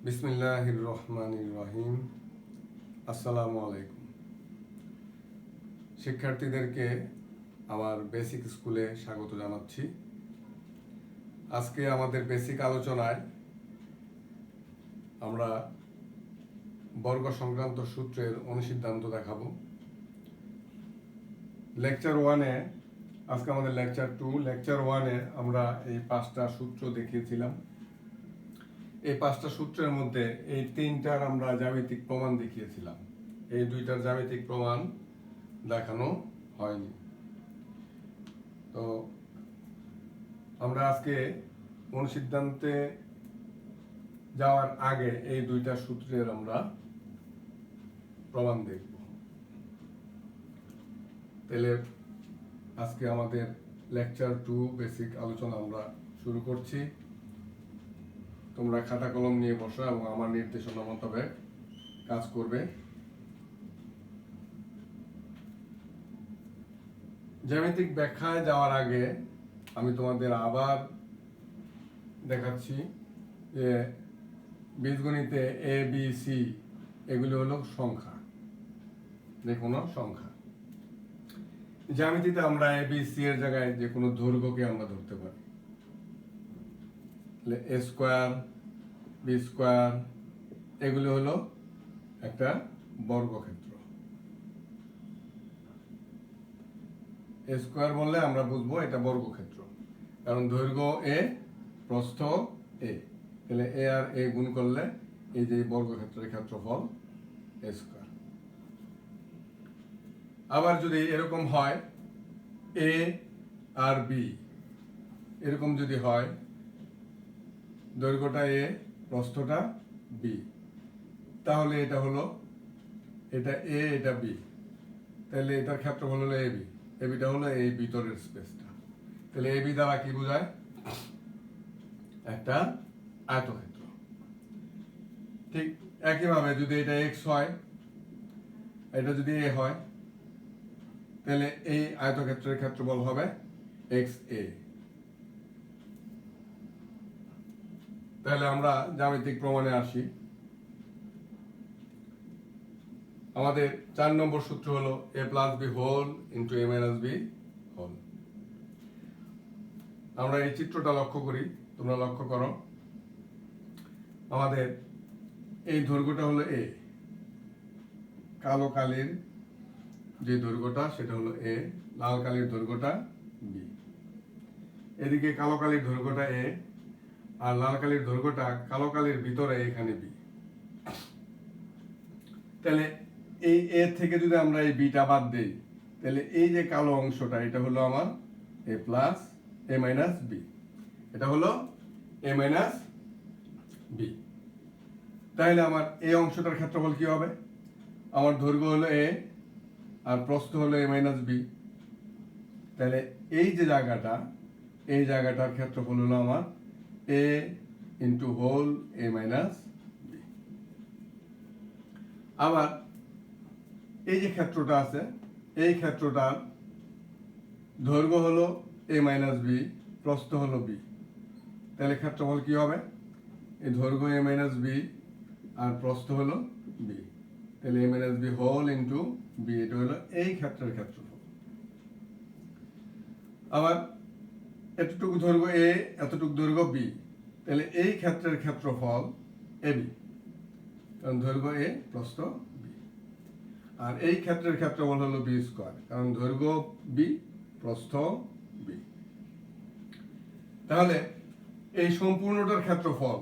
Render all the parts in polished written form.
বিসমিল্লাহির রহমানির রহিম। আসসালামু আলাইকুম। শিক্ষার্থীদেরকে আমার বেসিক স্কুলে স্বাগত জানাচ্ছি। আজকে আমাদের বেসিক আলোচনায় আমরা বর্গ সংক্রান্ত সূত্রের অনুসিদ্ধান্ত দেখাবো। লেকচার 1-এ আজকে আমাদের লেকচার 2। লেকচার 1-এ আমরা এই 5টা সূত্র দেখিয়েছিলাম। এই 5টা সূত্রের মধ্যে এই 3টার আমরা জ্যামিতিক প্রমাণ দেখিয়েছিলাম। এই 2টার জ্যামিতিক প্রমাণ দেখানো হয়নি। তো আমরা আজকে অনুসিদ্ধান্তে যাওয়ার আগে এই 2টা সূত্রের আমরা প্রমাণ দেখব। তাহলে আজকে আমাদের লেকচার 2 বেসিক আলোচনা আমরা শুরু করছি। তোমরা খাতা কলম নিয়ে বসো এবং আমার নির্দেশনা মোতাবেক কাজ করবে। জ্যামিতিক ব্যাখ্যায় যাওয়ার আগে আমি তোমাদের আবার দেখাচ্ছি যে বীজগণিতে এ বি সি এগুলো হলো সংখ্যা, যে কোনো সংখ্যা। জ্যামিতিতে আমরা এ বি সি এর জায়গায় যে কোনো দৈর্ঘ্যকে আমরা ধরতে পারি। এ স্কোয়ার, বি স্কোয়ার এগুলো হলো একটা বর্গক্ষেত্র। এ স্কোয়ার বললে আমরা বুঝবো এটা বর্গক্ষেত্র, কারণ দৈর্ঘ্য এ, প্রস্থ এ। তাহলে এ আর এ গুণ করলে এই যে বর্গক্ষেত্রের ক্ষেত্রফল এ স্কোয়ার। আবার যদি এরকম হয় এ আর বি, এরকম যদি হয় দৈর্ঘ্যটা এ, প্রস্থটা বি, তাহলে এটা হলো এটা এ, এটা বি, তাহলে এটার ক্ষেত্রফল হলো এ বি। এ বিটা হলো এই ভিতরের স্পেসটা। তাহলে এ বি দ্বারা কি বোঝায়? একটা আয়তক্ষেত্র। ঠিক একইভাবে যদি এটা এক্স হয়, এটা যদি এ হয়, তাহলে এই আয়তক্ষেত্রের ক্ষেত্রফল হবে এক্স এ। তাহলে আমরা জ্যামিতিক প্রমাণে আসি। আমাদের 4 নম্বর সূত্র হলো A plus B whole into A minus B whole. আমরা এই চিত্রটা লক্ষ্য করি, তোমরা লক্ষ্য করো। আমাদের এই দৈর্ঘ্যটা হলো এ, কালো কালির যে দৈর্ঘ্যটা সেটা হলো এ, লাল কালির দৈর্ঘ্যটা বি। এদিকে কালো কালির দৈর্ঘ্যটা এ আর লাল কালির দৈর্ঘ্যটা কালো কালির ভিতরে এখানে বি। তাহলে এই এ থেকে যদি আমরা এই বিটা বাদ দেই, তাহলে এই যে কালো অংশটা এটা হলো আমার এ প্লাস এ মাইনাস বি, এটা হলো এ মাইনাস বি। তাহলে আমার এই অংশটার ক্ষেত্রফল কি হবে? আমার দৈর্ঘ্য হলো এ আর প্রস্থ হলো এ মাইনাস বি। তাহলে এই যে জায়গাটা, এই জায়গাটার ক্ষেত্রফল হলো আমার এ ইন্টু হোল এ মাইনাস বি। আবার এই যে ক্ষেত্রটা আছে, এই ক্ষেত্রটার দৈর্ঘ্য হলো এ মাইনাস বি, প্রস্থ হলো বি। তাহলে ক্ষেত্রফল কি হবে? এই দৈর্ঘ্য এ মাইনাস বি আর প্রস্থ হলো বি, তাহলে A minus B whole into B, এটা হলো এই ক্ষেত্রের ক্ষেত্রফল। আবার এতটুকু দৈর্ঘ্য এ, এতটুকু দৈর্ঘ্য বি, তাহলে এই ক্ষেত্রের ক্ষেত্রফল এ বি, কারণ দৈর্ঘ্য এ, প্রস্থ বি। আর এই ক্ষেত্রের ক্ষেত্রফল হলো বি স্কোয়ার, কারণ দৈর্ঘ্য বি, প্রস্থ বি। তাহলে এই সম্পূর্ণটার ক্ষেত্রফল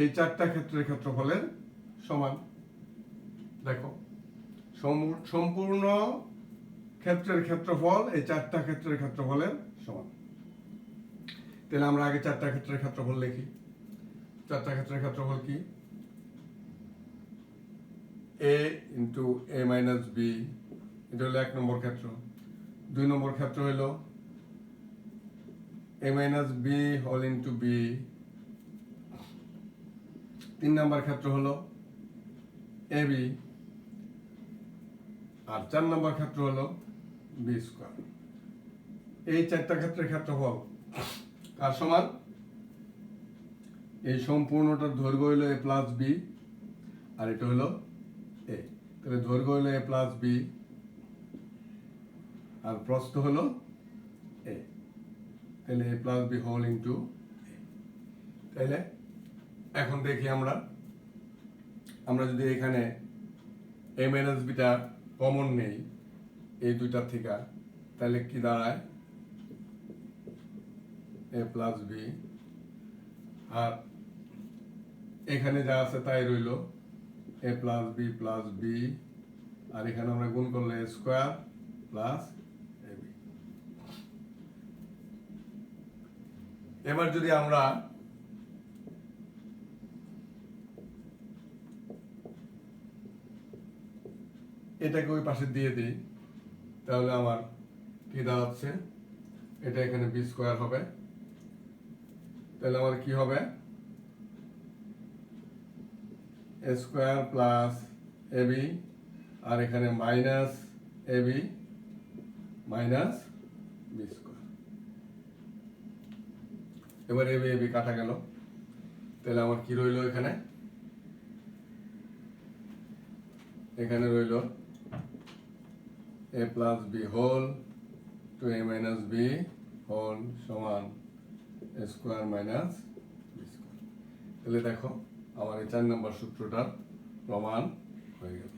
এই 4টা ক্ষেত্রের ক্ষেত্রফলের সমান। দেখো, সম্পূর্ণ ক্ষেত্রের ক্ষেত্রফল এই 4টা ক্ষেত্রের ক্ষেত্রফলের সমান। তাহলে আমরা আগে 4টা ক্ষেত্রের ক্ষেত্রফল লিখি। 4টা ক্ষেত্রের ক্ষেত্রফল কি? A into A minus B, এটা হলো 1 নম্বর ক্ষেত্র। 2 নম্বর ক্ষেত্র হলো A minus B whole into B. 3 নম্বর ক্ষেত্র হলো এ বি। আর 4 নম্বর ক্ষেত্র হলো বি স্কোয়ার। এই 4টা ক্ষেত্রের ক্ষেত্রফল কার সমান? এই সম্পূর্ণটার দৈর্ঘ্য হলো এ প্লাস বি, আর এটা হলো এ। তাহলে দৈর্ঘ্য হলো এ প্লাস বি, আর প্রস্থ হলো এ। তাহলে এ প্লাস বি হোল ইন্টু এ। তাহলে এখন দেখি আমরা যদি এখানে এ মাইনাস বিটা কমন নেই এই দুইটার থেকে, তাহলে কি দাঁড়ায়? এ প্লাস বি, আর এখানে যা আছে তাই রইল এ প্লাস বি, আর এখানে আমরা গুণ করলে এ স্কোয়ার প্লাস এ বি। এবার যদি আমরা এটাকে ওই পাশে দিয়ে দিই, তাহলে আমার কি দাঁড়াচ্ছে? এটা এখানে বি স্কোয়ার হবে। তাহলে আমার কি হবে? এ স্কোয়ার প্লাস এ বি, আর এখানে minus A B minus B square. এবার এ বি কাটা গেল, তাহলে আমার কি রইল? এখানে রইল A plus B whole to A minus B whole সমান A square minus B square. তাহলে দেখো আমার এই 4 নম্বর সূত্রটার প্রমাণ হয়ে গেল।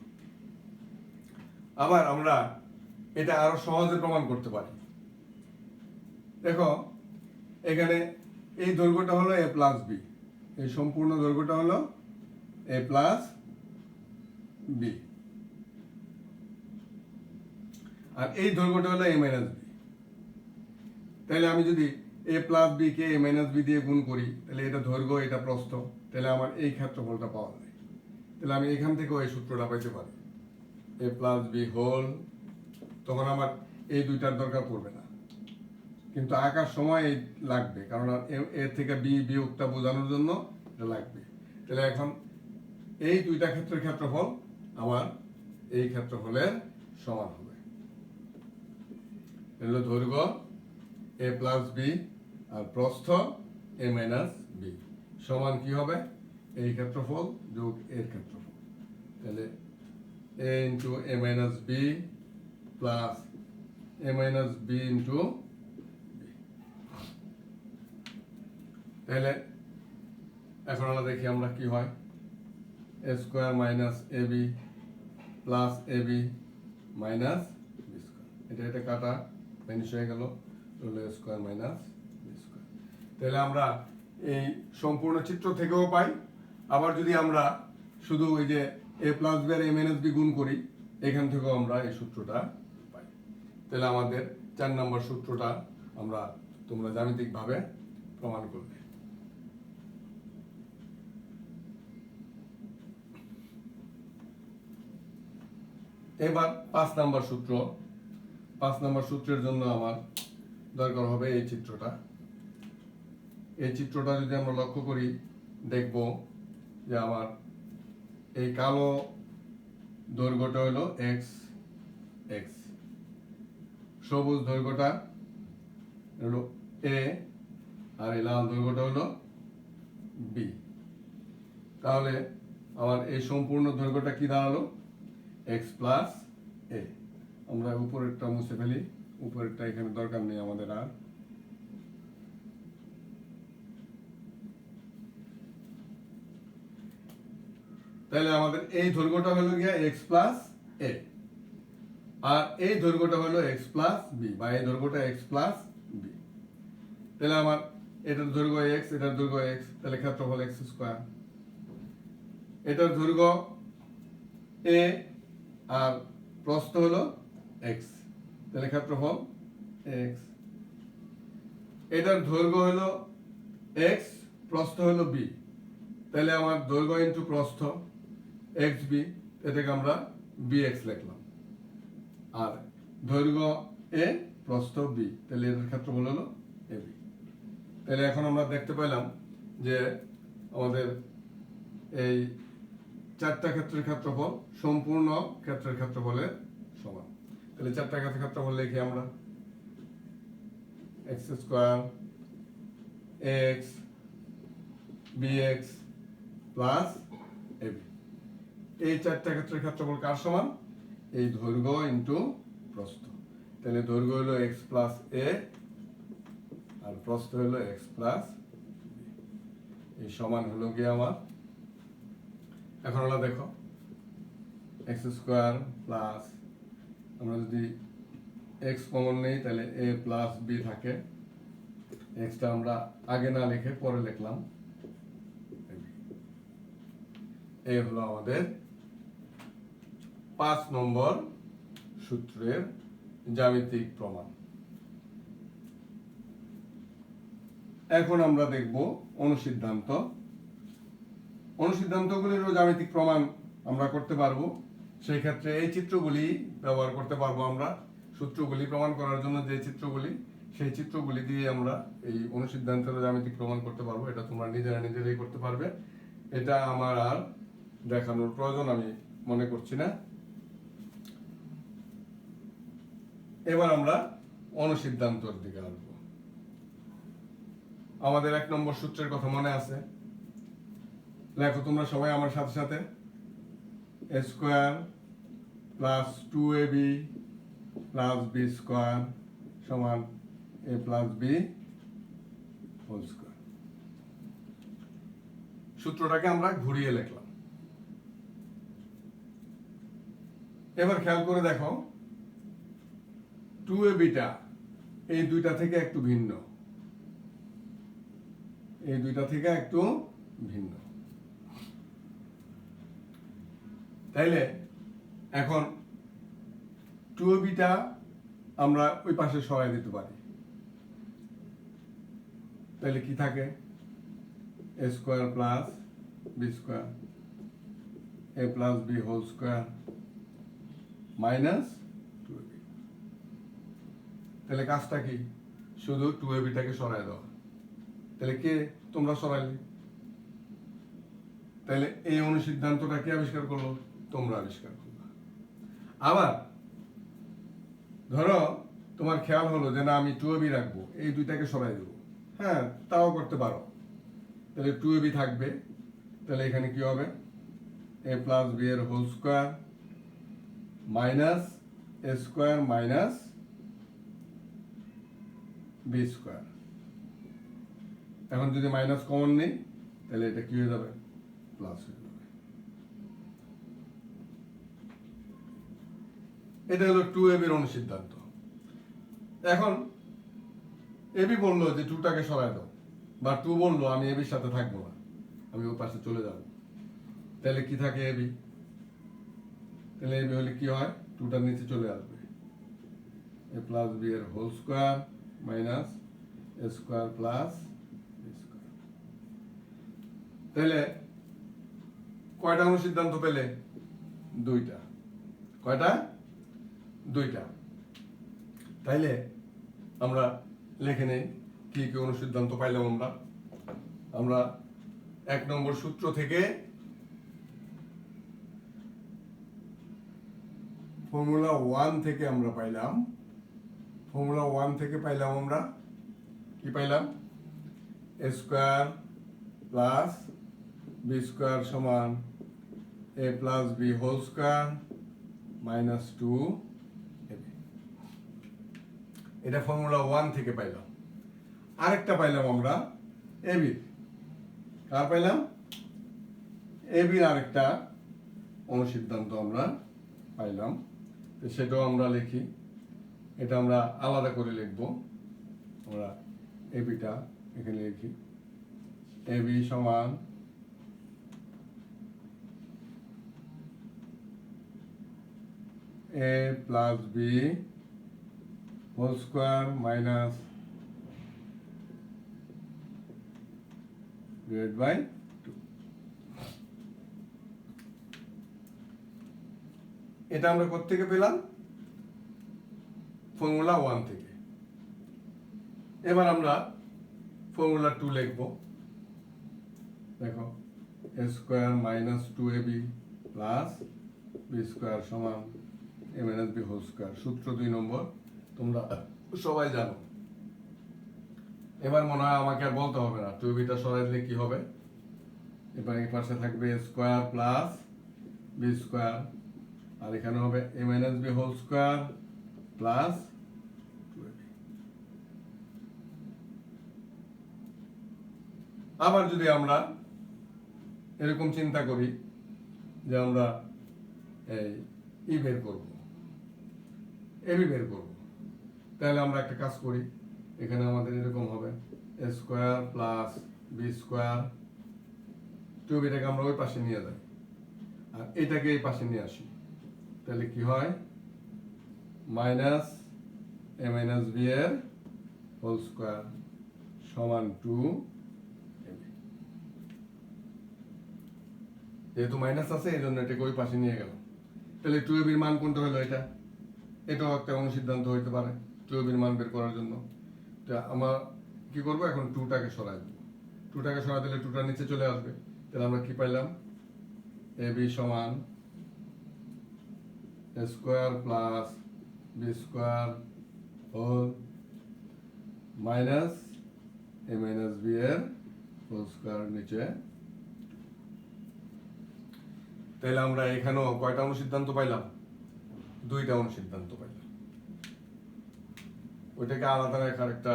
আবার আমরা এটা আরো সহজে প্রমাণ করতে পারি। দেখো এখানে এই দৈর্ঘ্যটা হলো এ প্লাস বি, এই সম্পূর্ণ দৈর্ঘ্যটা হলো এ প্লাস বি, আর এই দৈর্ঘ্যটা হলো এ মাইনাস বি। তাহলে আমি যদি এ প্লাস বি কে এ মাইনাস বি দিয়ে গুণ করি, তাহলে এটা দৈর্ঘ্য, এটা প্রস্থ, তাহলে আমার এই ক্ষেত্রফলটা পাওয়া যায়। তাহলে আমি এখান থেকেও এই সূত্রটা পাইতে পারি, এ প্লাস বি হোল। তখন আমার এই দুইটার দরকার পড়বে না, কিন্তু আঁকার সময় লাগবে, কারণ এর থেকে বি বিয়োগটা বোঝানোর জন্য এটা লাগবে। তাহলে এখন এই দুইটা ক্ষেত্রের ক্ষেত্রফল আমার এই ক্ষেত্রফলের সমান হবে। হলো দৈর্ঘ্য এ প্লাস বি আর প্রস্থ এ মাইনাস বি সমান কি হবে? এই ক্ষেত্রফল যোগ এর ক্ষেত্রফল। তাহলে এ into A minus B plus A minus B into B. তাহলে এখন আমরা দেখি আমরা কি হয়। এ square minus A B plus A B minus B square, এটা কাটা মাইনাস হয়ে গেল, হলো এ স্কোয়ার মাইনাস বি স্কোয়ার। তাহলে আমরা এই সম্পূর্ণ চিত্র থেকেও পাই, আবার যদি আমরা শুধু ওই যে এ প্লাস বি আর এ মাইনাস বি গুণ করি, এখান থেকেও আমরা এই সূত্রটা পাই। তাহলে আমাদের 4 নম্বর সূত্রটা তোমরা জ্যামিতিকভাবে প্রমাণ করবে। এবার 5 নম্বর সূত্র। 5 নম্বর সূত্রের জন্য আমার দরকার হবে এই চিত্রটা। এই চিত্রটা যদি আমরা লক্ষ্য করি, দেখব যে আমার এই কালো দৈর্ঘ্যটা হলো এক্স এক্স, সবুজ দৈর্ঘ্যটা হলো এ, আর এই লাল দৈর্ঘ্যটা হলো বি। তাহলে আমার এই সম্পূর্ণ দৈর্ঘ্যটা কি দাঁড়ালো? এক্স প্লাস এ। আমরা উপরেরটা মুছে ফেলি, উপরেরটা এখানে দরকার নেই আমাদের আর। তাহলে আমাদের এই দৈর্ঘ্যটা হলো গিয়া এক্স প্লাস এ, আর এই দৈর্ঘ্যটা হলো এক্স প্লাস বি, বা এই দৈর্ঘ্যটা এক্স প্লাস বি। তাহলে আমার এটার দৈর্ঘ্য এক্স, এটার দৈর্ঘ্য এক্স, তাহলে ক্ষেত্রফল এক্স স্কোয়ার। এটার দৈর্ঘ্য এ আর প্রস্থ হলো এক্স, তাহলে ক্ষেত্রফল এক্স। এটার দৈর্ঘ্য হলো এক্স, প্রস্থ হলো বি, তাহলে আমার দৈর্ঘ্য ইন্টু প্রস্থ এক্স বি, এটাকে আমরা বি এক্স লিখলাম। আর দৈর্ঘ্য এ, প্রস্থ বি, তাহলে এটার ক্ষেত্রফল হলো এ বি। তাহলে এখন আমরা দেখতে পেলাম যে আমাদের এই 4টা ক্ষেত্রের ক্ষেত্রফল সম্পূর্ণ ক্ষেত্রের ক্ষেত্রফলের সমান। তাহলে 4টা ক্ষেত্রের ক্ষেত্রফল লিখি আমরা, x square x b x plus a b. এই চারটা ক্ষেত্রের ক্ষেত্রফল কার সমান? এই দৈর্ঘ্য ইন্টু প্রস্থ। তাহলে দৈর্ঘ্য হলো এক্স প্লাস এ আর প্রস্থ হলো এক্স প্লাস এই সমান হলো গিয়ে আমার, এখন হলো দেখো এক্স স্কোয়ার প্লাস, আমরা যদি এক্স কমন নেই তাহলে এ প্লাস বি থাকে, এক্সটা আমরা আগে না লিখে পরে লিখলাম। এই হলো আমাদের 5 নম্বর সূত্রের জ্যামিতিক প্রমাণ। এখন আমরা দেখব অনুসিদ্ধান্ত। অনুসিদ্ধান্তগুলিরও জ্যামিতিক প্রমাণ আমরা করতে পারবো, সেই ক্ষেত্রে এই চিত্রগুলি ব্যবহার করতে পারবো। আমরা সূত্রগুলি প্রমাণ করার জন্য যে চিত্রগুলি, সেই চিত্রগুলি দিয়ে আমরা এই অনুসিদ্ধান্তের জ্যামিতিক প্রমাণ করতে পারবো। এটা তোমরা নিজেরাই করতে পারবে, এটা আমার আর দেখানোর প্রয়োজন আমি মনে করছি না। এবার আমরা অনুসিদ্ধান্তর দিকে আসবো। আমাদের 1 নম্বর সূত্রের কথা মনে আছে? লেখো তোমরা সবাই আমার সাথে সাথে। A square plus 2ab plus B square সমান A plus B whole square. সূত্রটাকে আমরা ঘুরিয়ে লিখলাম। এবার খেয়াল করে দেখো 2abটা এই দুইটা থেকে একটু ভিন্ন, এই দুইটা থেকে একটু ভিন্ন। তাইলে এখন 2abটা আমরা ওই পাশে সরাই দিতে পারি। তাহলে কি থাকে? A square plus B square A plus B whole square minus 2ab। তাহলে কাজটা কি? শুধু 2abটাকে সরাই দেওয়া। তাহলে কে তোমরা সরাইলে? তাহলে এই অনুসিদ্ধান্তটা কে আবিষ্কার করলো? তোমরা আবিষ্কার করলো। আবার ধরো তোমার খেয়াল হলো যে না আমি 2ab রাখবো, এই দুইটাকে সরাই দেবো, হ্যাঁ তাও করতে পারো। তাহলে 2ab থাকবে, তাহলে এখানে কি হবে? এ প্লাস বি এর হোল স্কোয়ার মাইনাস এ স্কোয়ার মাইনাস বি স্কোয়ার। এখন যদি মাইনাস কমন নেই তাহলে এটা কি হয়ে যাবে? প্লাস হয়ে যাবে। এটা হলো 2ab এর অনুসিদ্ধান্ত। এখন এবি বললো যে 2টাকে সরাই দাও, বা 2 বললো আমি এবির সাথে থাকবো না, আমি ওর পাশে চলে যাব। তাহলে কি থাকে? এবি। তাহলে এবি হলে কি হয়? 2টার নিচে চলে আসবে। এ প্লাস বি এর হোল স্কোয়ার মাইনাস এ স্কোয়ার প্লাস বি স্কোয়ার। তাহলে কয়টা অনুসিদ্ধান্ত পেলে? 2টা। কয়টা? 2টা। তাইলে আমরা লিখে নেই কি কি অনুসিদ্ধান্ত পাইলাম আমরা। আমরা 1 নম্বর সূত্র থেকে ফর্মুলা 1 থেকে আমরা পাইলাম, ফর্মুলা 1 থেকে পাইলাম আমরা কি পাইলাম? A square plus B square সমান A plus B whole square minus 2ab। এটা ফর্মুলা 1 থেকে পাইলাম। আরেকটা পাইলাম আমরা এবি। কার পাইলাম? এবির আরেকটা অনুসিদ্ধান্ত আমরা পাইলাম, সেটাও আমরা লিখি। এটা আমরা আলাদা করে লিখবো। আমরা এবিটা এখানে লিখি। এবি সমান A plus B whole square minus divide by 2। এটা আমরা কোত্থেকে পেলাম? ফর্মুলা 1 থেকে। এবার আমরা ফর্মুলা 2 লিখব। দেখো A square minus 2ab plus B square সমান A minus B whole square. সূত্র 2 নম্বর তোমরা সবাই জানো। এবার মনে হয় আমাকে আর বলতে হবে না 2abটা সরাই দিলে কি হবে? এবার এই পাশে থাকবে A square plus B square, আর এখানে হবে A minus B whole square plus 2ab। আবার যদি আমরা এরকম চিন্তা করি যে আমরা এই বের করব, এবি বের করব, তাহলে আমরা একটা কাজ করি, এখানে আমাদের এরকম হবে এ স্কোয়ার প্লাস বি স্কোয়ার, 2bটাকে আমরা ওই পাশে নিয়ে যাই আর এটাকে এই পাশে নিয়ে আসি, তাহলে কি হয় মাইনাস এ মাইনাস বি এর হোল স্কোয়ার সমান 2ab। যেহেতু মাইনাস আছে এই জন্য এটাকে ওই পাশে নিয়ে গেলাম, তাহলে 2ab এর মান কোনটা হলো এটা, এটাও একটা অনুসিদ্ধান্ত হইতে পারে 2ab এর মান বের করার জন্য। তা আমরা কি করব, এখন 2টাকে সরাই দেব, 2টাকে সরাই দিলে 2টা নিচে চলে আসবে, তাহলে আমরা কি পাইলাম ab সমান A square plus B square whole minus A minus B এর হোল স্কোয়ার নিচে। তাহলে আমরা এখানেও কয়টা অনুসিদ্ধান্ত পাইলাম, 2টা অনুসিদ্ধান্ত পাইলাম। ওইটাকে আলাদা রাখার একটা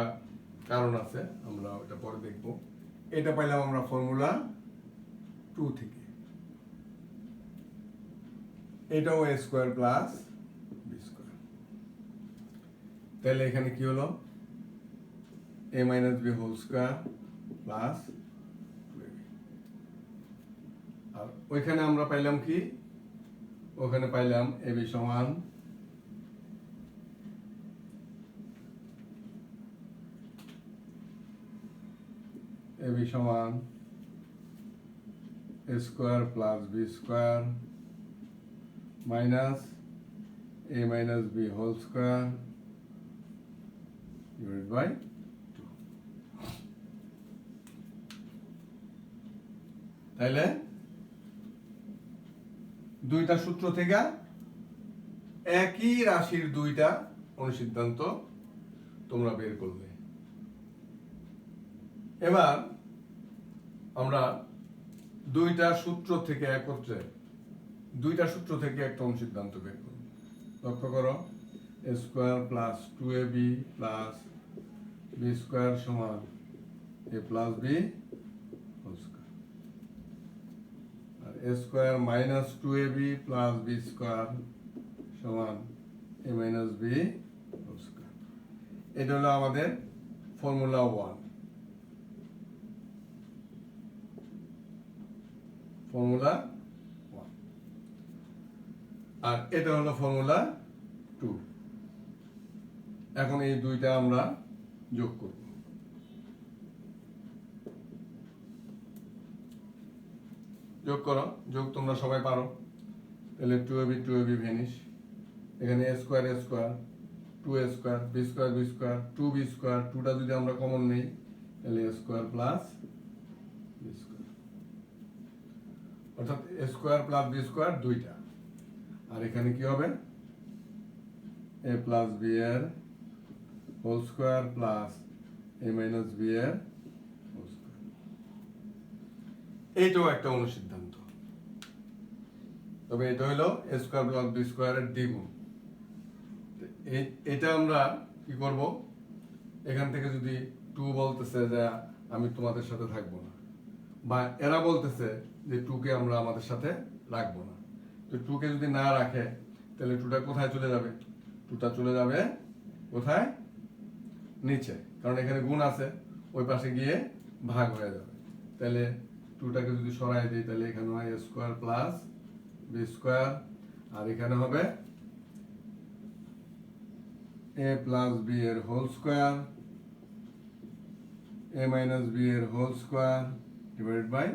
কারণ আছে, আমরা ওটা পরে দেখব। এটা পাইলাম আমরা ফর্মুলা 2 থেকে, এটাও A square plus B square. তাহলে এখানে কি হলো A minus B whole square plus 2ab। আর ওইখানে আমরা পাইলাম কি, ওখানে পাইলাম ab সমান ab সমান A square plus B square minus A minus B whole square divided by 2। তাইলে 2টা সূত্র থেকে একই রাশির 2টা অনুসিদ্ধান্ত তোমরা বের করলে। এবার আমরা 2টা সূত্র থেকে একত্রে 2টা সূত্র থেকে একটা অনুসিদ্ধান্ত বের করব। লক্ষ্য করো A square plus 2ab plus B square সমান A plus B whole square, আর A square minus 2ab plus B square সমান A minus B whole square. এটা হলো আমাদের ফর্মুলা 1। ফর্মুলা 1 আর এটা হলো ফর্মুলা 2। এখন এই 2টা আমরা যোগ করব। যোগ করো, যোগ তোমরা সবাই পারো। তাহলে 2ab ভ্যানিশ, এখানে a square 2a square b square 2b square, 2টা যদি আমরা কমন নেই তাহলে a square plus b square, অর্থাৎ a square plus b square 2টা। আর এখানে কি হবে a প্লাস b এর whole square plus a minus b এর হোল স্কয়ার। এইটাও একটা অনুসিদ্ধান্ত, তবে এটা হলো a স্কয়ার প্লাস b স্কয়ারের দ্বিগুণ। এটা আমরা কি করব, এখান থেকে যদি 2 বলতেছে যে আমি তোমাদের সাথে থাকবো না, বা এরা বলতেছে যে 2 কে আমরা আমাদের সাথে রাখবো না, তো 2 কে যদি না রাখে তাহলে 2টা কোথায় চলে যাবে, 2টা চলে যাবে কোথায়, নিচে, কারণ এখানে গুণ আছে, ওই পাশে গিয়ে ভাগ হয়ে যাবে। তাহলে 2টাকে যদি সরাই দিই তাহলে এখানে হয় a square plus b square, আর এখানে হবে a প্লাস b এর whole square a minus b এর হোল স্কয়ার ডিভাইডেড বাই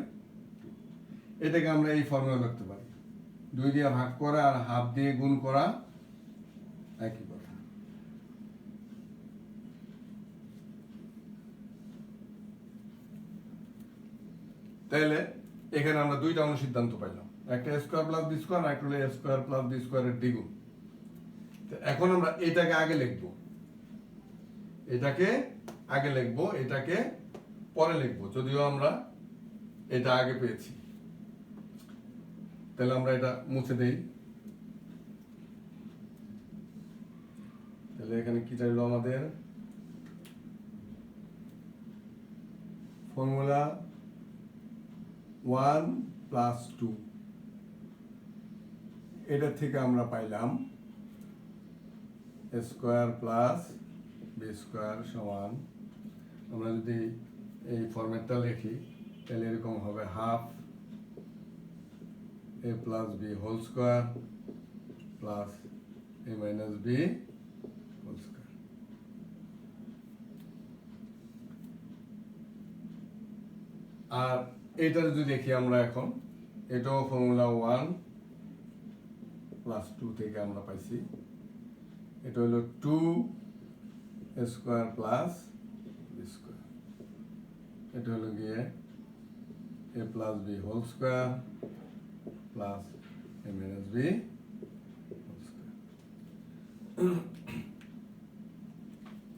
2। এটাকে আমরা এই ফর্মুলা লিখতে পারি, 2 দিয়ে ভাগ করা আর হাফ দিয়ে গুণ করা একই কথা। তাহলে এখানে আমরা 2টা অনুসিদ্ধান্ত পাইলাম, একটা a square plus b square আর একটা হলো a স্কয়ার প্লাস b স্কয়ারের দ্বিগুণ। এখন আমরা এটাকে আগে লিখব, এটাকে আগে লিখব, এটাকে পরে লিখব, যদিও আমরা এটা আগে পেয়েছি, তাহলে আমরা এটা মুছে দেই। তাহলে এখানে কি চাইলো আমাদের? ফর্মুলা 1 প্লাস 2, এটা থেকে আমরা পাইলাম a square plus b square সমান, আমরা যদি এই ফরম্যাটটা লিখি তাহলে এরকম হবে half a plus b whole square plus a minus b whole square. আর এটা যদি দেখি আমরা এখন, এটাও ফর্মুলা 1 প্লাস 2 থেকে আমরা পাইছি, এটা হলো 2 স্কোয়ার প্লাস বি স্কোয়ার, এটা হলো গিয়ে A plus B whole square plus A minus B whole square.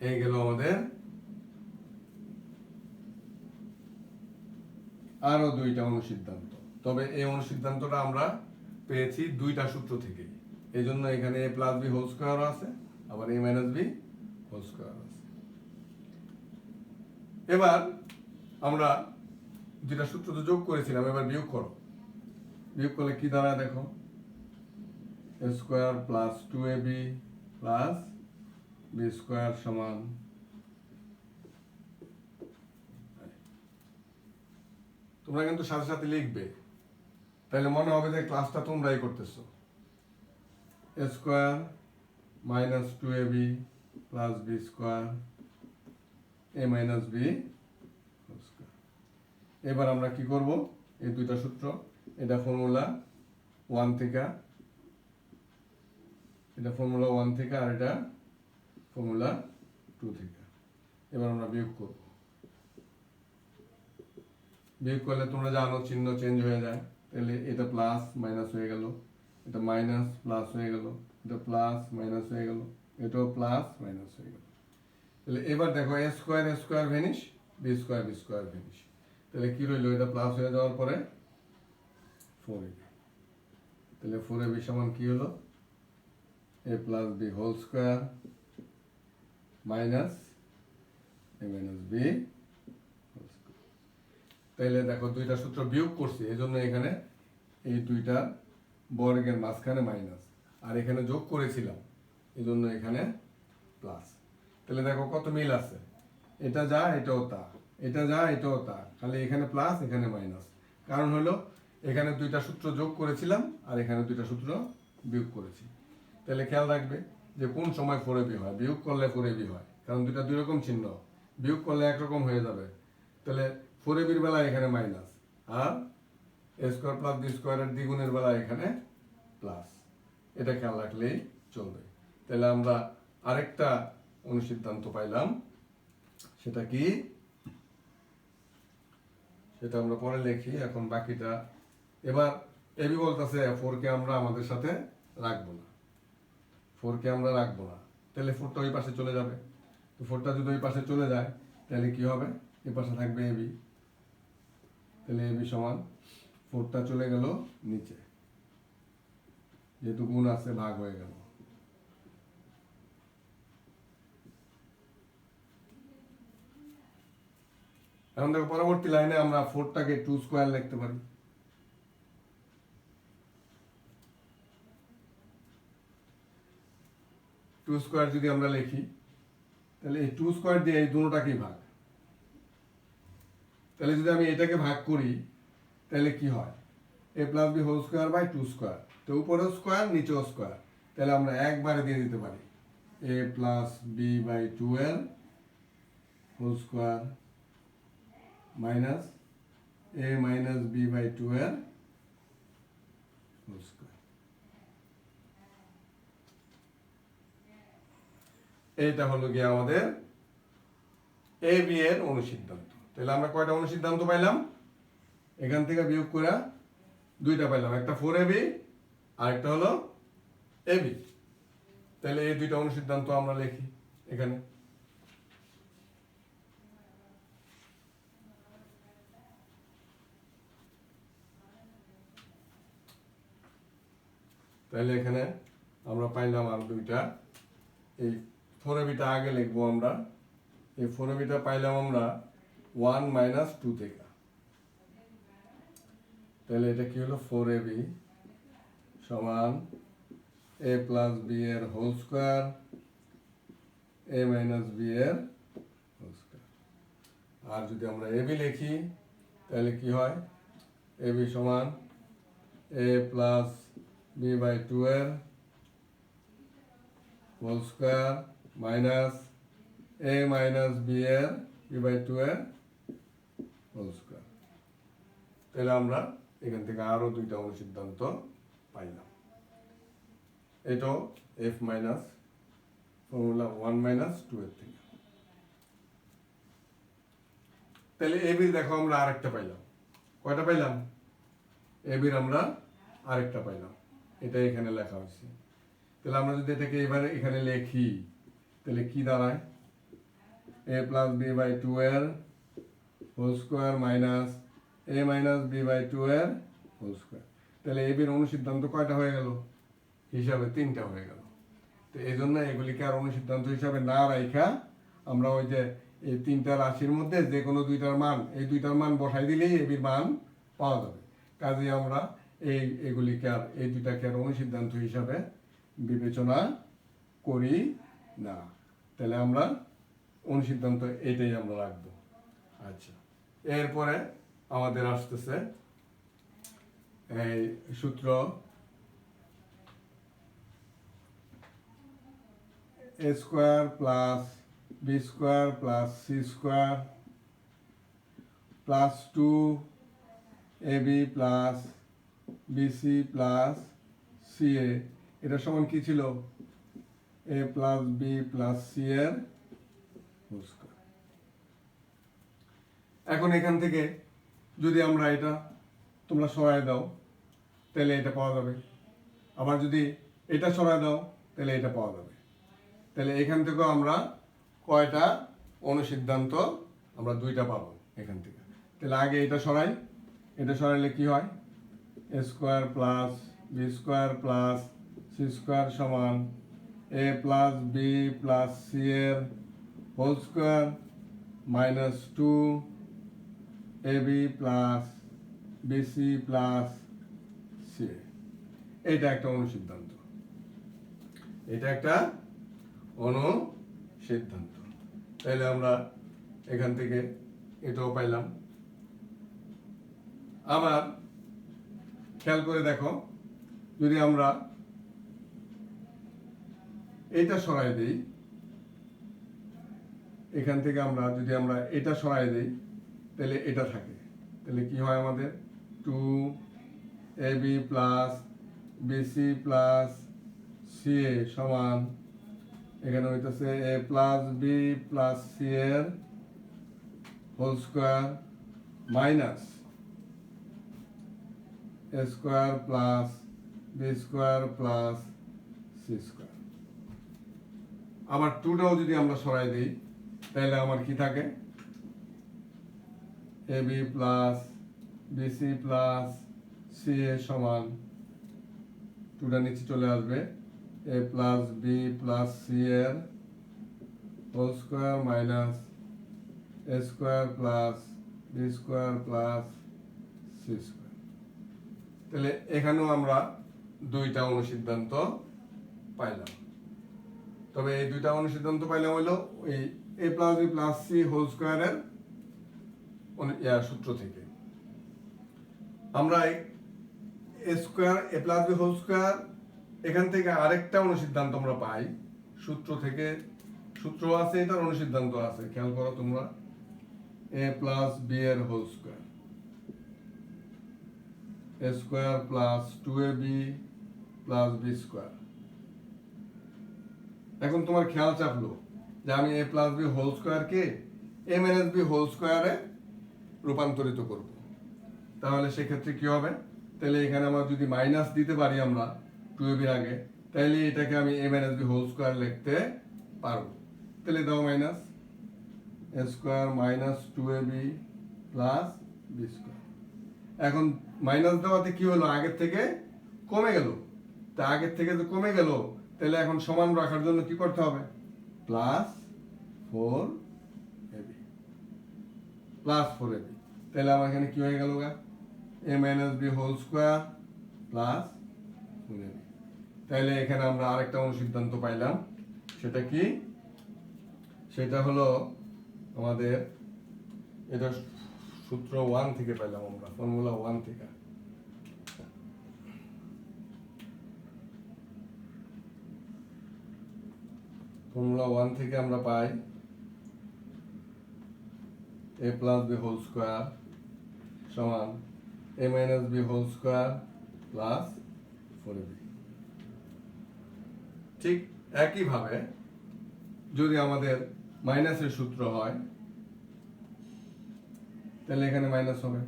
এই গেল আমাদের আরো দুইটা অনুসিদ্ধান্ত। তবে এই অনুসিদ্ধান্তটা আমরা পেয়েছি দুইটা সূত্র থেকে, এই জন্য এখানে এ প্লাস বি হোল স্কোয়ার আছে, আবার এ মাইনাস বি হোল স্কোয়ার আছে। এবার আমরা যেটা সূত্র তো যোগ করেছিলাম, এবার বিয়োগ করো। বিয়োগ করলে কি দাঁড়ায় দেখো, A square plus 2ab plus B square সমান, তোমরা কিন্তু সাথে সাথে লিখবে, তাহলে মনে হবে যে ক্লাসটা তোমরাই করতেছো। A square minus 2ab plus B square A minus B whole square. এবার আমরা কি করব, এই দুইটা সূত্র, এটা ফর্মুলা 1 থেকে, এটা ফর্মুলা 1 থেকে, আর এটা ফর্মুলা 2 থেকে। এবার আমরা বিয়োগ করব। বিয়োগ করলে তোমরা জানো চিহ্ন চেঞ্জ হয়ে যায়, তাহলে এটা প্লাস মাইনাস হয়ে গেল, এটা মাইনাস প্লাস হয়ে গেল, এটা প্লাস মাইনাস হয়ে গেল, এটাও প্লাস মাইনাস হয়ে গেল। তাহলে এবার দেখো A square vanish, B square vanish, তাহলে কি রইল, এটা প্লাস হয়ে যাওয়ার পরে 4ab, তাহলে 4ab সমান কি হলো, A plus B whole square minus A minus B whole square. তাহলে দেখো দুইটা সূত্র বিয়োগ করছি, এই জন্য এখানে এই দুইটা বর্গের মাঝখানে মাইনাস, আর এখানে যোগ করেছিলাম এই জন্য এখানে প্লাস। তাহলে দেখো কত মিল আছে, এটা যা এটাও তা, এটা যা এটাও তা, খালি এখানে প্লাস এখানে মাইনাস। কারণ হলো এখানে দুইটা সূত্র যোগ করেছিলাম আর এখানে দুইটা সূত্র বিয়োগ করেছি। তাহলে খেয়াল রাখবে যে কোন সময় 4ab হয়, বিয়োগ করলে 4ab হয়, কারণ দুইটা দুই রকম চিহ্ন, বিয়োগ করলে একরকম হয়ে যাবে। তাহলে 4ab এর বেলায় এখানে minus, R A square plus B স্কোয়ারের দ্বিগুণের বেলায় এখানে প্লাস, এটা খেয়াল রাখলেই চলবে। তাহলে আমরা আরেকটা অনুসিদ্ধান্ত পাইলাম, সেটা কি, সেটা আমরা পরে লিখি, এখন বাকিটা। এবার এবি বলতেছে 4 কে আমরা আমাদের সাথে রাখবো না, 4 কে আমরা রাখবো না, তাহলে 4টা ওই পাশে চলে যাবে। তো 4টা যদি ওই পাশে চলে যায় তাহলে কি হবে, এই পাশে থাকবে এবি, তাহলে এবি সমান 4টা চলে গেল নিচে, যেহেতু গুণ আছে ভাগ হয়ে গেল। এখন দেখো পরবর্তী লাইনে আমরা 4টাকে 2 স্কোয়ার লিখতে পারি। 2 স্কোয়ার যদি আমরা লিখি তাহলে এই 2 স্কোয়ার দিয়ে এই দুটোটাকেই ভাগ, তাহলে যদি আমি এটাকে ভাগ করি তাহলে কি হয়, A plus B whole square by 2 square, তো উপরেও স্কোয়ার নিচেও স্কোয়ার, তাহলে আমরা একবারে দিয়ে দিতে পারি A plus B by 12 whole square minus A minus B by 12 whole square. এইটা হলো গিয়ে আমাদের এ বি এর অনুসিদ্ধান্ত। তাহলে আমরা কয়টা অনুসিদ্ধান্ত পাইলাম, এখান থেকে বিয়োগ করে দুইটা পাইলাম, একটা 4ab আর একটা হলো এবি। তাহলে এই দুইটা অনুসিদ্ধান্ত আমরা লিখি এখানে। তাহলে এখানে আমরা পাইলাম আর দুইটা। এই 4ab আগে লিখবো আমরা। এই 4ab পাইলাম আমরা 1 - 2 থেকে। তাহলে এটা কি হলো 4ab সমান a প্লাস b এর whole square a minus b এর হোল স্কোয়ার। আর যদি আমরা ab লিখি তাহলে কি হয় ab সমান a প্লাস b বাই 2 এর whole square minus a minus b এর b বাই 2 এর হোল স্কোয়ার। তাহলে আমরা এখান থেকে আরো দুইটা অনুসিদ্ধান্ত পাইলাম। এটাও f মাইনাস ফর্মুলা 1 - 2 এর থেকে। তাহলে ab দেখো আমরা আরেকটা পাইলাম। কয়টা পাইলাম? ab আমরা আরেকটা পাইলাম, এটা এখানে লেখা হয়েছে। তাহলে আমরা যদি এটাকে এবারে এখানে লিখি তাহলে কি দাঁড়ায় a প্লাস b বাই 2 এর whole square minus a minus b by 2 এর হোল স্কোয়ার। তাহলে ab এর অনুসিদ্ধান্ত কয়টা হয়ে গেল? হিসাবে 3টা হয়ে গেল। তো এই জন্য এগুলিকে আর অনুসিদ্ধান্ত হিসাবে না রাখা আমরা ওই যে এই 3টা রাশির মধ্যে যে কোনো দুইটার মান, এই দুইটার মান বসাই দিলেই ab এর মান পাওয়া যাবে। কাজে আমরা এগুলিকে আর এই দুইটাকে আর অনুসিদ্ধান্ত হিসাবে বিবেচনা করি না। তাহলে আমরা অনুসিদ্ধান্ত এইটাই আমরা রাখবো। আচ্ছা, এরপরে আমাদের আসতেছে এই সূত্র a square plus b square plus c square plus 2ab plus bc plus ca। এটা সমান কি ছিল? a plus b plus c এর হোল স্কোয়ার। এখন এখান থেকে যদি আমরা এটা তোমরা সরায় দাও তাহলে এটা পাওয়া যাবে, আবার যদি এটা সরায় দাও তাহলে এটা পাওয়া যাবে। তাহলে এখান থেকেও আমরা কয়টা অনুসিদ্ধান্ত? আমরা দুইটা পাবো এখান থেকে। তাহলে আগে এটা সরাই, এটা সরাইলে কি হয় a square plus b square plus c square সমান a plus b plus c এর whole square minus 2ab plus bc plus c। এটা একটা অনুসিদ্ধান্ত, এটা একটা অনুসিদ্ধান্ত। তাহলে আমরা এখান থেকে এটাও পাইলাম। আবার খেয়াল করে দেখো, যদি আমরা এটা সরাই দেই, এখান থেকে আমরা যদি আমরা এটা সরাই দেই তাহলে এটা থাকে। তাহলে কি হয় আমাদের 2ab plus bc plus ca সমান এখানে হইতেছে a plus b plus c এর whole square minus a square plus b square plus c square. আবার 2টাও যদি আমরা সরাই দিই তাহলে আমার কি থাকে ab plus bc plus ca সমান 2টা নিচে চলে আসবে a plus b plus c এর whole square minus a square plus b square plus c square. তাহলে এখানেও আমরা দুইটা অনুসিদ্ধান্ত পাইলাম। তবে এই দুইটা অনুসিদ্ধান্ত পাইলাম হলো ওই a plus b plus c whole স্কোয়ারের সূত্র থেকে। আমরা a square a plus b whole square এখান থেকে আরেকটা অনুসিদ্ধান্ত আমরা পাই সূত্র থেকে। সূত্র আছে, এটার অনুসিদ্ধান্ত আছে, খেয়াল করো তোমরা। a প্লাস b এর whole square a square plus 2ab plus b square. এখন তোমার খেয়াল চাপলো যে আমি a প্লাস b হোল স্কোয়ারকে a মাইনাস b হোল স্কোয়ারে রূপান্তরিত করব। তাহলে সেক্ষেত্রে কি হবে? তাহলে এখানে আমরা যদি মাইনাস দিতে পারি আমরা 2ab আগে, তাহলে এটাকে আমি a minus b whole square লিখতে পারবো। তাহলে দাও minus a square minus 2ab plus b square. এখন মাইনাস দেওয়াতে কি হলো? আগের থেকে কমে গেল। তা আগের থেকে তো কমে গেল, তাহলে এখন সমান রাখার জন্য কি করতে হবে? Plus 4ab, plus 4ab। তাহলে আমার এখানে কি হয়ে গেল? a minus B whole square plus 4ab। তাহলে এখানে আমরা আরেকটা অনুসিদ্ধান্ত পাইলাম, সেটা কি? সেটা হলো আমাদের, এটা সূত্র 1 থেকে পাইলাম আমরা, ফর্মুলা 1 থেকে। ফর্মুলা 1 থেকে আমরা পাই a plus B whole square সমান a minus B whole square plus 4ab। ঠিক একইভাবে যদি আমাদের মাইনাসের সূত্র হয়, তাহলে এখানে মাইনাস হবে,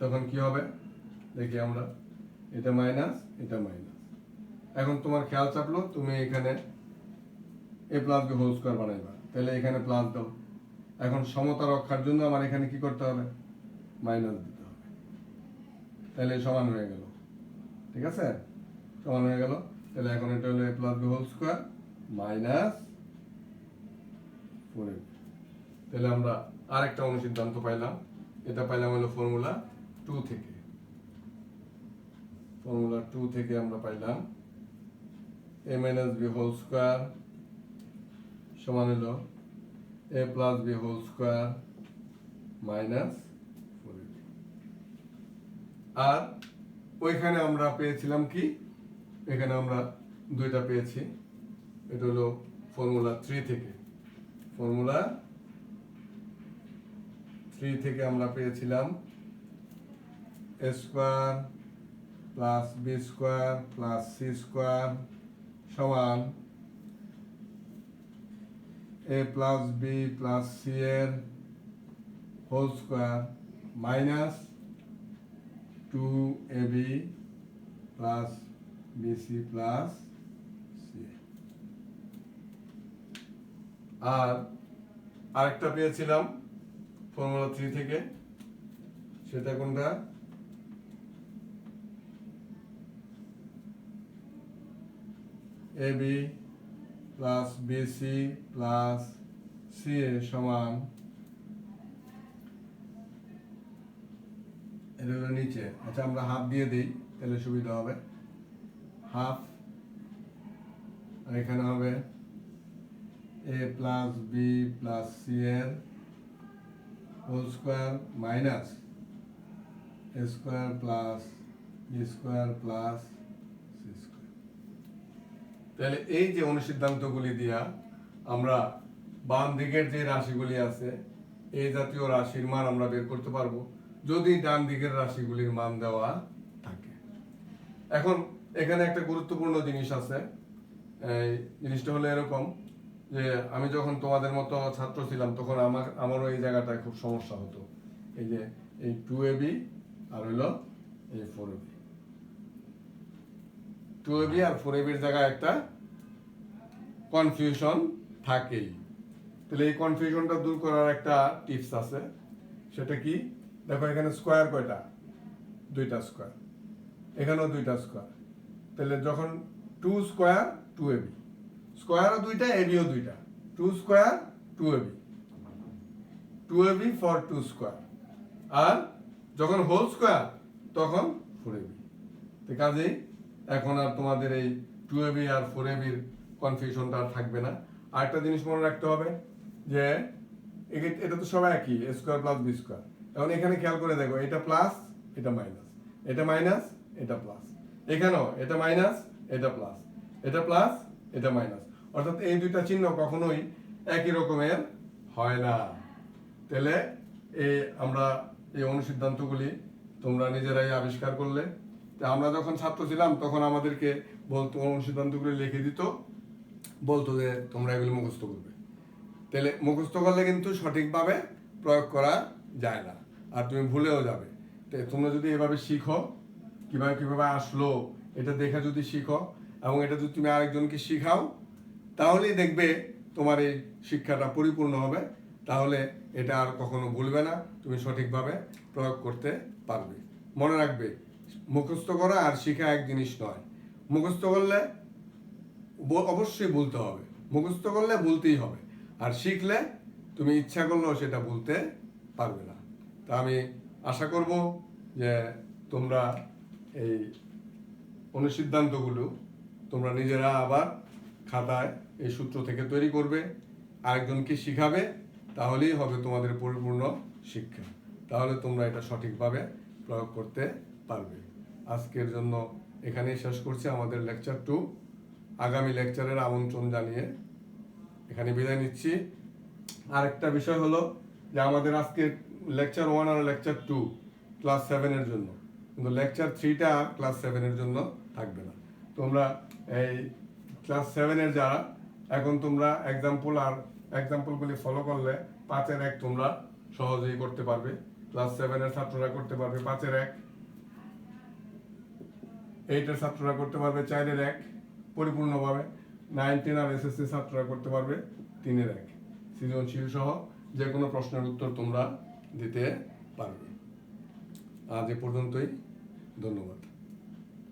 তখন কি হবে দেখি আমরা, এটা মাইনাস, এটা মাইনাস। এখন তোমার খেয়াল চাপলো, তুমি এখানে a plus B whole square বানাইবা, তাহলে এখানে প্লাস দাও। এখন সমতা রক্ষার জন্য আমার এখানে কি করতে হবে? মাইনাস দিতে হবে। তাহলে সমান হয়ে গেল, ঠিক আছে, সমান হয়ে গেল। তাহলে এখন এটা হলো a plus B whole square minus 4ab। তাহলে আমরা আরেকটা অনুসিদ্ধান্ত পাইলাম, এটা পাইলাম হলো ফর্মুলা 2 থেকে। ফর্মুলা 2 থেকে আমরা পাইলাম a minus B whole square সমান হলো a plus B whole square minus 4ab। আর ওইখানে আমরা পেয়েছিলাম কি? এখানে আমরা দুইটা পেয়েছি, এটা হলো ফর্মুলা 3 থেকে। ফর্মুলা 3 থেকে আমরা পেয়েছিলাম a square plus B square plus C square সমান a plus B plus C এর whole square minus 2ab plus BC plus C. আর আরেকটা পেয়েছিলাম ফর্মুলা 3 থেকে, সেটা কোনটা? ab plus BC plus C A সমান, এটা হলো নিচে, আচ্ছা আমরা হাফ দিয়ে দিই তাহলে সুবিধা হবে, হাফ। আর এখানে হবে a plus B plus C এর whole square minus a square plus B square plus C square. তাহলে এই যে অনুসিদ্ধান্তগুলি দিয়া আমরা বাম দিকের যে রাশিগুলি আছে এই জাতীয় রাশির মান আমরা বের করতে পারবো, যদি ডান দিকের রাশিগুলির মান দেওয়া থাকে। এখন এখানে একটা গুরুত্বপূর্ণ জিনিস আছে, এই জিনিসটা হলো এরকম যে আমি যখন তোমাদের মতো ছাত্র ছিলাম তখন আমারও এই জায়গাটায় খুব সমস্যা হতো, এই যে এই 2ab আর হইলো এই 4ab, 2ab আর 4ab এর জায়গায় একটা কনফিউশন থাকেই। তাহলে এই কনফিউশনটা দূর করার একটা টিপস আছে, সেটা কি? দেখো এখানে স্কোয়ার কয়টা? দুইটা স্কোয়ার, এখানেও দুইটা স্কোয়ার। তাহলে যখন 2 স্কোয়ার 2ab, স্কোয়ারও দুইটা, এবিও দুইটা, 2 square 2ab, 2ab for 2 square. আর যখন হোল স্কোয়ার তখন 4ab। তো কাজেই এখন আর তোমাদের এই 2ab আর 4ab এর কনফিউশনটা আর থাকবে না। আর একটা জিনিস মনে রাখতে হবে যে এটা তো সবাই একই, a square plus B square. এখন এখানে খেয়াল করে দেখো, এটা প্লাস এটা মাইনাস, এটা মাইনাস এটা প্লাস, এখানেও এটা মাইনাস এটা প্লাস, এটা প্লাস এটা মাইনাস, অর্থাৎ এই দুইটা চিহ্ন কখনোই একই রকমের হয় না। তাহলে এই আমরা এই অনুসিদ্ধান্তগুলি তোমরা নিজেরাই আবিষ্কার করলে। তা আমরা যখন ছাত্র ছিলাম তখন আমাদেরকে বলতো, অনুসিদ্ধান্তগুলি লিখে দিত, বলতো যে তোমরা এগুলি মুখস্থ করবে। তাহলে মুখস্থ করলে কিন্তু সঠিকভাবে প্রয়োগ করা যায় না, আর তুমি ভুলেও যাবে। তো তোমরা যদি এভাবে শিখো, কিভাবে কিভাবে আসলো এটা দেখে যদি শিখো, এবং এটা যদি তুমি আরেকজনকে শিখাও, তাহলেই দেখবে তোমার এই শিক্ষাটা পরিপূর্ণ হবে। তাহলে এটা আর কখনো ভুলবে না, তুমি সঠিকভাবে প্রয়োগ করতে পারবে। মনে রাখবে, মুখস্থ করা আর শেখা এক জিনিস নয়। মুখস্থ করলে অবশ্যই বলতে হবে, মুখস্থ করলে বলতেই হবে, আর শিখলে তুমি ইচ্ছা করলেও সেটা বলতে পারবে না। তা আমি আশা করব যে তোমরা এই অনুসিদ্ধান্তগুলো তোমরা নিজেরা আবার খাতায় এই সূত্র থেকে তৈরি করবে, আরেকজনকে শিখাবে, তাহলেই হবে তোমাদের পরিপূর্ণ শিক্ষা। তাহলে তোমরা এটা সঠিকভাবে প্রয়োগ করতে পারবে। আজকের জন্য এখানেই শেষ করছি আমাদের লেকচার 2। আগামী লেকচারের আমন্ত্রণ জানিয়ে এখানে বিদায় নিচ্ছি। আরেকটা বিষয় হলো যে আমাদের আজকে লেকচার 1 আর লেকচার 2 ক্লাস 7 এর জন্য, কিন্তু লেকচার 3টা ক্লাস 7 এর জন্য থাকবে না। তোমরা এই ক্লাস 7 এর যারা, এখন তোমরা এক্সাম্পলগুলি ফলো করলে 5-এর 1 তোমরা সহজেই করতে পারবে। ক্লাস 7 এর ছাত্ররা করতে পারবে 5-এর 1, 8 এর ছাত্ররা করতে পারবে 4-এর 1 পরিপূর্ণভাবে, 9, 10 আর এসএসসি ছাত্ররা করতে পারবে 3-এর 1। সৃজনশীল সহ যে কোনো প্রশ্নের উত্তর তোমরা দিতে পারবে। আজ এ পর্যন্তই, ধন্যবাদ।